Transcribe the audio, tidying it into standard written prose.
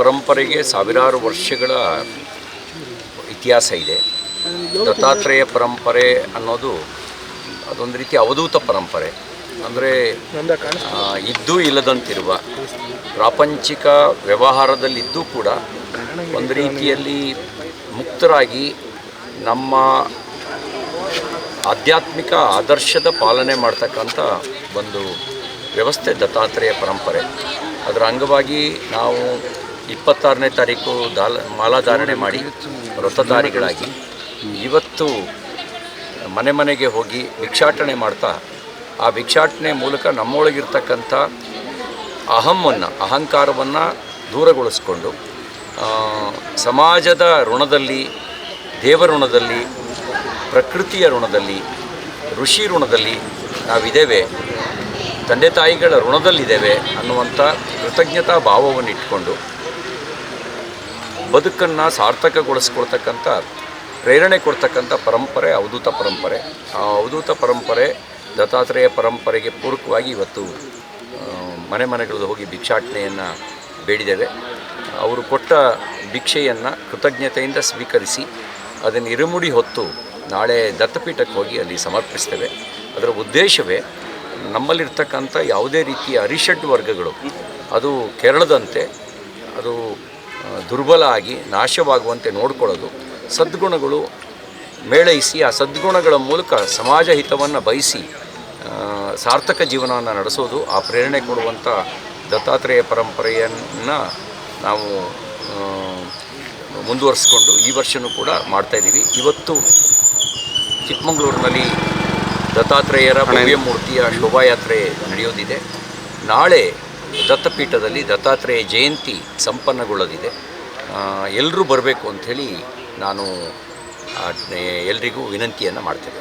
ಪರಂಪರೆಗೆ ಸಾವಿರಾರು ವರ್ಷಗಳ ಇತಿಹಾಸ ಇದೆ. ದತ್ತಾತ್ರೇಯ ಪರಂಪರೆ ಅನ್ನೋದು ಅದೊಂದು ರೀತಿ ಅವಧೂತ ಪರಂಪರೆ. ಅಂದರೆ ಇದ್ದೂ ಇಲ್ಲದಂತಿರುವ ಪ್ರಾಪಂಚಿಕ ವ್ಯವಹಾರದಲ್ಲಿದ್ದೂ ಕೂಡ ಒಂದು ರೀತಿಯಲ್ಲಿ ಮುಕ್ತರಾಗಿ ನಮ್ಮ ಆಧ್ಯಾತ್ಮಿಕ ಆದರ್ಶದ ಪಾಲನೆ ಮಾಡ್ತಕ್ಕಂಥ ಒಂದು ವ್ಯವಸ್ಥೆ ದತ್ತಾತ್ರೇಯ ಪರಂಪರೆ. ಅದರ ಅಂಗವಾಗಿ ನಾವು 26ನೇ ತಾರೀಕು ಮಾಲಾಧಾರಣೆ ಮಾಡಿ ವ್ರತಧಾರಿಗಳಾಗಿ ಇವತ್ತು ಮನೆ ಮನೆಗೆ ಹೋಗಿ ಭಿಕ್ಷಾಟನೆ ಮಾಡ್ತಾ ಆ ಭಿಕ್ಷಾಟನೆ ಮೂಲಕ ನಮ್ಮೊಳಗಿರ್ತಕ್ಕಂಥ ಅಹಂಕಾರವನ್ನು ದೂರಗೊಳಿಸ್ಕೊಂಡು ಸಮಾಜದ ಋಣದಲ್ಲಿ, ದೇವ ಋಣದಲ್ಲಿ, ಪ್ರಕೃತಿಯ ಋಣದಲ್ಲಿ, ಋಷಿ ಋಣದಲ್ಲಿ ನಾವಿದ್ದೇವೆ, ತಂದೆ ತಾಯಿಗಳ ಋಣದಲ್ಲಿದ್ದೇವೆ ಅನ್ನುವಂಥ ಕೃತಜ್ಞತಾ ಭಾವವನ್ನು ಇಟ್ಕೊಂಡು ಬದುಕನ್ನು ಸಾರ್ಥಕಗೊಳಿಸ್ಕೊಳ್ತಕ್ಕಂಥ ಪ್ರೇರಣೆ ಕೊಡ್ತಕ್ಕಂಥ ಪರಂಪರೆ ಅವಧೂತ ಪರಂಪರೆ. ಆ ಅವಧೂತ ಪರಂಪರೆ ದತ್ತಾತ್ರೇಯ ಪರಂಪರೆಗೆ ಪೂರಕವಾಗಿ ಇವತ್ತು ಮನೆ ಮನೆಗಳಲ್ಲಿ ಹೋಗಿ ಭಿಕ್ಷಾಟನೆಯನ್ನು ಬೇಡಿದ್ದೇವೆ. ಅವರು ಕೊಟ್ಟ ಭಿಕ್ಷೆಯನ್ನು ಕೃತಜ್ಞತೆಯಿಂದ ಸ್ವೀಕರಿಸಿ ಅದನ್ನು ಇರುಮುಡಿ ಹೊತ್ತು ನಾಳೆ ದತ್ತಪೀಠಕ್ಕೆ ಹೋಗಿ ಅಲ್ಲಿ ಸಮರ್ಪಿಸ್ತೇವೆ. ಅದರ ಉದ್ದೇಶವೇ ನಮ್ಮಲ್ಲಿರ್ತಕ್ಕಂಥ ಯಾವುದೇ ರೀತಿಯ ಅರಿಷಡ್ ವರ್ಗಗಳು ಅದು ಕೆರಳದಂತೆ, ಅದು ದುರ್ಬಲ ಆಗಿ ನಾಶವಾಗುವಂತೆ ನೋಡಿಕೊಳ್ಳೋದು, ಸದ್ಗುಣಗಳು ಮೇಳೈಸಿ ಆ ಸದ್ಗುಣಗಳ ಮೂಲಕ ಸಮಾಜ ಹಿತವನ್ನು ಬಯಸಿ ಸಾರ್ಥಕ ಜೀವನವನ್ನು ನಡೆಸೋದು, ಆ ಪ್ರೇರಣೆ ಕೊಡುವಂಥ ದತ್ತಾತ್ರೇಯ ಪರಂಪರೆಯನ್ನು ನಾವು ಮುಂದುವರಿಸ್ಕೊಂಡು ಈ ವರ್ಷವೂ ಕೂಡ ಮಾಡ್ತಾಯಿದ್ದೀವಿ. ಇವತ್ತು ಚಿಕ್ಕಮಗಳೂರಿನಲ್ಲಿ ದತ್ತಾತ್ರೇಯರ ಭವ್ಯ ಮೂರ್ತಿಯ ಶೋಭಾಯಾತ್ರೆ ನಡೆಯೋದಿದೆ. ನಾಳೆ ದತ್ತಪೀಠದಲ್ಲಿ ದತ್ತಾತ್ರೇಯ ಜಯಂತಿ ಸಂಪನ್ನಗೊಳ್ಳೋದಿದೆ. ಎಲ್ಲರೂ ಬರಬೇಕು ಅಂಥೇಳಿ ನಾನು ಎಲ್ರಿಗೂ ವಿನಂತಿಯನ್ನು ಮಾಡ್ತೇನೆ.